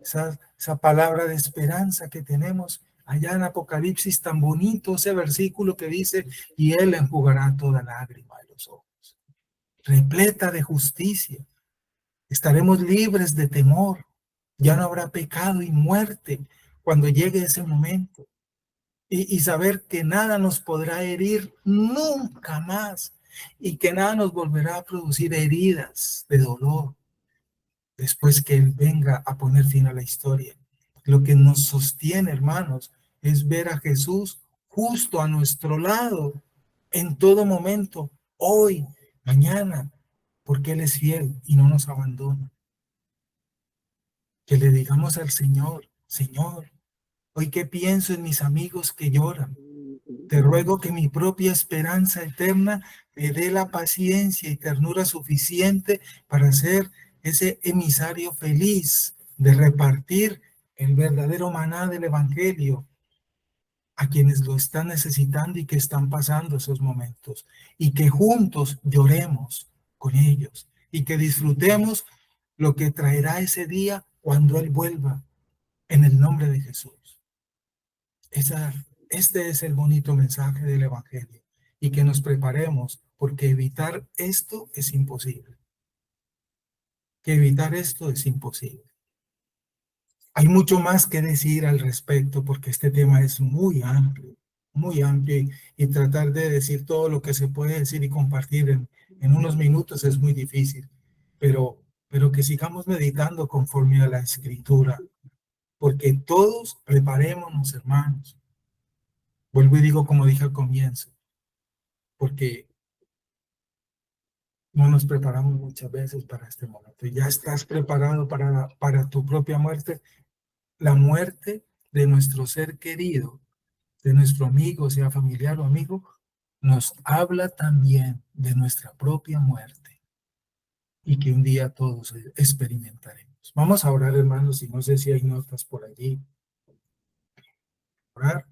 Esa palabra de esperanza que tenemos allá en Apocalipsis, tan bonito, ese versículo que dice, y Él enjugará toda lágrima de los ojos. Repleta de justicia. Estaremos libres de temor. Ya no habrá pecado y muerte cuando llegue ese momento. Y saber que nada nos podrá herir nunca más. Y que nada nos volverá a producir heridas de dolor después que Él venga a poner fin a la historia. Lo que nos sostiene, hermanos, es ver a Jesús justo a nuestro lado en todo momento, hoy, mañana, porque Él es fiel y no nos abandona. Que le digamos al Señor, Señor, hoy que pienso en mis amigos que lloran, te ruego que mi propia esperanza eterna me dé la paciencia y ternura suficiente para ser ese emisario feliz de repartir el verdadero maná del Evangelio a quienes lo están necesitando y que están pasando esos momentos. Y que juntos lloremos con ellos y que disfrutemos lo que traerá ese día cuando Él vuelva en el nombre de Esa Este es el bonito mensaje del Evangelio y que nos preparemos porque evitar esto es imposible. Que evitar esto es imposible. Hay mucho más que decir al respecto porque este tema es muy amplio y tratar de decir todo lo que se puede decir y compartir en unos minutos es muy difícil, pero que sigamos meditando conforme a la Escritura, porque todos preparémonos, hermanos. Vuelvo y digo como dije al comienzo, porque no nos preparamos muchas veces para este momento. Ya estás preparado para tu propia muerte, la muerte de nuestro ser querido, de nuestro amigo, sea familiar o amigo, nos habla también de nuestra propia muerte y que un día todos experimentaremos. Vamos a orar, hermanos, y no sé si hay notas por allí. Orar.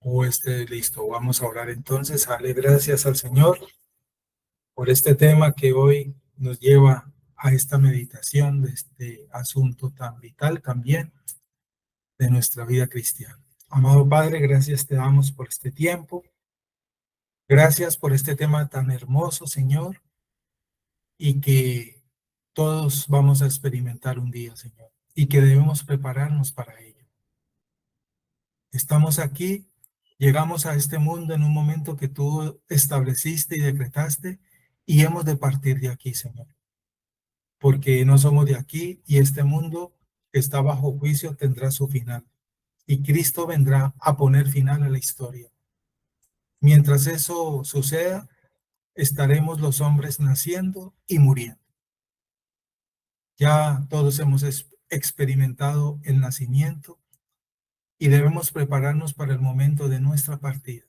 O listo, vamos a orar entonces. Dale gracias al Señor por este tema que hoy nos lleva a esta meditación de este asunto tan vital también de nuestra vida cristiana. Amado Padre, gracias te damos por este tiempo. Gracias por este tema tan hermoso, Señor, y que todos vamos a experimentar un día, Señor, y que debemos prepararnos para ello. Estamos aquí, llegamos a este mundo en un momento que tú estableciste y decretaste, y hemos de partir de aquí, Señor, porque no somos de aquí y este mundo que está bajo juicio tendrá su final, y Cristo vendrá a poner final a la historia. Mientras eso suceda, estaremos los hombres naciendo y muriendo. Ya todos hemos experimentado el nacimiento y debemos prepararnos para el momento de nuestra partida.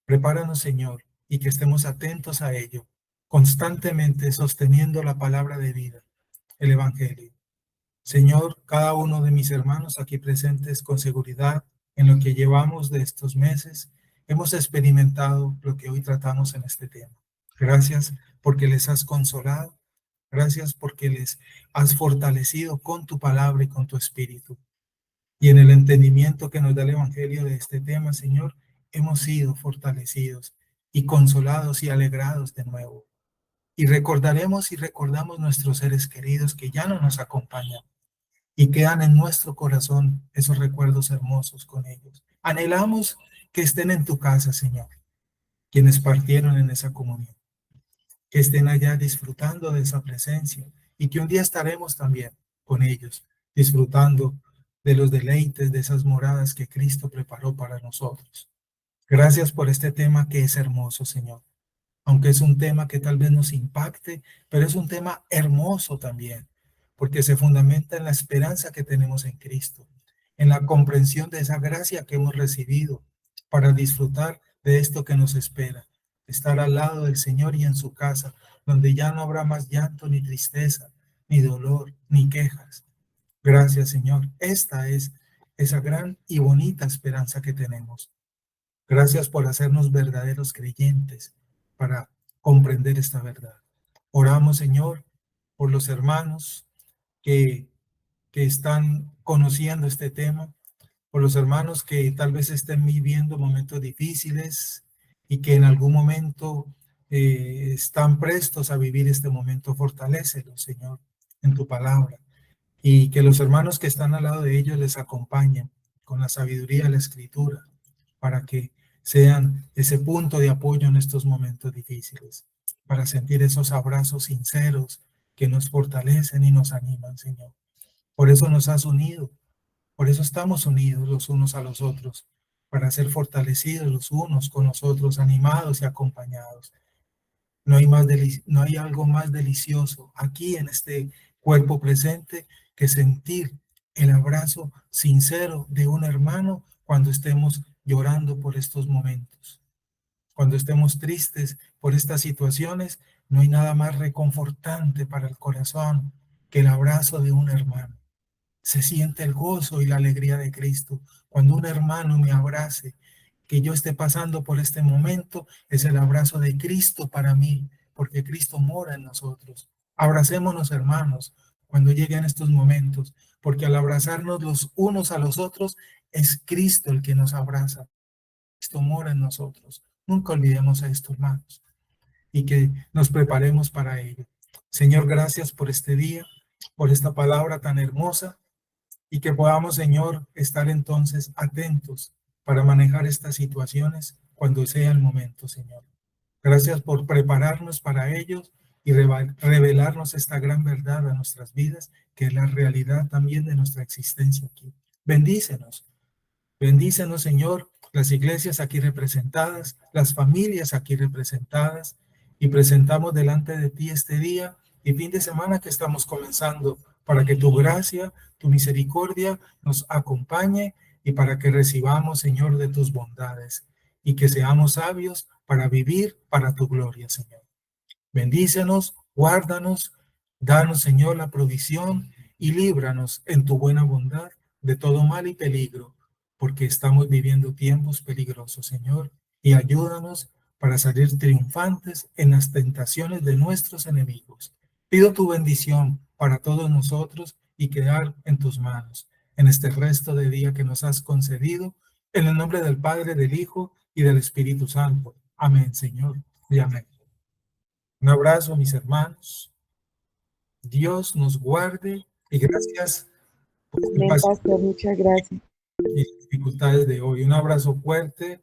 Prepáranos, Señor, y que estemos atentos a ello, constantemente sosteniendo la palabra de vida, el Evangelio. Señor, cada uno de mis hermanos aquí presentes con seguridad en lo que llevamos de estos meses, hemos experimentado lo que hoy tratamos en este tema. Gracias porque les has consolado. Gracias porque les has fortalecido con tu palabra y con tu espíritu. Y en el entendimiento que nos da el Evangelio de este tema, Señor, hemos sido fortalecidos y consolados y alegrados de nuevo. Y recordaremos y recordamos nuestros seres queridos que ya no nos acompañan y quedan en nuestro corazón esos recuerdos hermosos con ellos. Anhelamos que estén en tu casa, Señor, quienes partieron en esa comunión, que estén allá disfrutando de esa presencia y que un día estaremos también con ellos, disfrutando de los deleites de esas moradas que Cristo preparó para nosotros. Gracias por este tema que es hermoso, Señor. Aunque es un tema que tal vez nos impacte, pero es un tema hermoso también, porque se fundamenta en la esperanza que tenemos en Cristo, en la comprensión de esa gracia que hemos recibido para disfrutar de esto que nos espera, estar al lado del Señor y en su casa, donde ya no habrá más llanto, ni tristeza, ni dolor, ni quejas. Gracias, Señor. Esta es esa gran y bonita esperanza que tenemos. Gracias por hacernos verdaderos creyentes para comprender esta verdad. Oramos, Señor, por los hermanos que están conociendo este tema, por los hermanos que tal vez estén viviendo momentos difíciles y que en algún momento están prestos a vivir este momento. Fortalécelos, Señor, en tu palabra. Y que los hermanos que están al lado de ellos les acompañen con la sabiduría de la Escritura para que sean ese punto de apoyo en estos momentos difíciles, para sentir esos abrazos sinceros que nos fortalecen y nos animan, Señor. Por eso nos has unido, por eso estamos unidos los unos a los otros, para ser fortalecidos los unos con los otros, animados y acompañados. No hay algo más delicioso aquí en este cuerpo presente que sentir el abrazo sincero de un hermano cuando estemos llorando por estos momentos. Cuando estemos tristes por estas situaciones, no hay nada más reconfortante para el corazón que el abrazo de un hermano. Se siente el gozo y la alegría de Cristo. Cuando un hermano me abrace, que yo esté pasando por este momento, es el abrazo de Cristo para mí, porque Cristo mora en nosotros. Abracémonos, hermanos, cuando lleguen estos momentos, porque al abrazarnos los unos a los otros, es Cristo el que nos abraza. Cristo mora en nosotros. Nunca olvidemos esto, hermanos, y que nos preparemos para ello. Señor, gracias por este día, por esta palabra tan hermosa, y que podamos, Señor, estar entonces atentos para manejar estas situaciones cuando sea el momento, Señor. Gracias por prepararnos para ellos y revelarnos esta gran verdad a nuestras vidas, que es la realidad también de nuestra existencia aquí. Bendícenos. Bendícenos, Señor, las iglesias aquí representadas, las familias aquí representadas, y presentamos delante de ti este día y fin de semana que estamos comenzando, para que tu gracia, tu misericordia nos acompañe y para que recibamos, Señor, de tus bondades y que seamos sabios para vivir para tu gloria, Señor. Bendícenos, guárdanos, danos, Señor, la provisión y líbranos en tu buena bondad de todo mal y peligro, porque estamos viviendo tiempos peligrosos, Señor, y ayúdanos para salir triunfantes en las tentaciones de nuestros enemigos. Pido tu bendición para todos nosotros y quedar en tus manos en este resto de día que nos has concedido, en el nombre del Padre, del Hijo y del Espíritu Santo. Amén, Señor, y amén. Un abrazo, mis hermanos. Dios nos guarde y gracias por este Amén, paso pastor, muchas gracias. y dificultades de hoy. Un abrazo fuerte,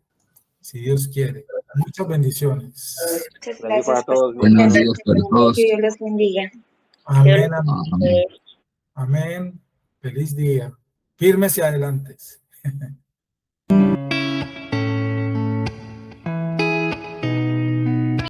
si Dios quiere. Muchas bendiciones. Muchas gracias para todos. Buenos días para todos. Que Dios los bendiga. Amén, amén. Amén. Amén. Feliz día. Firmes y adelante.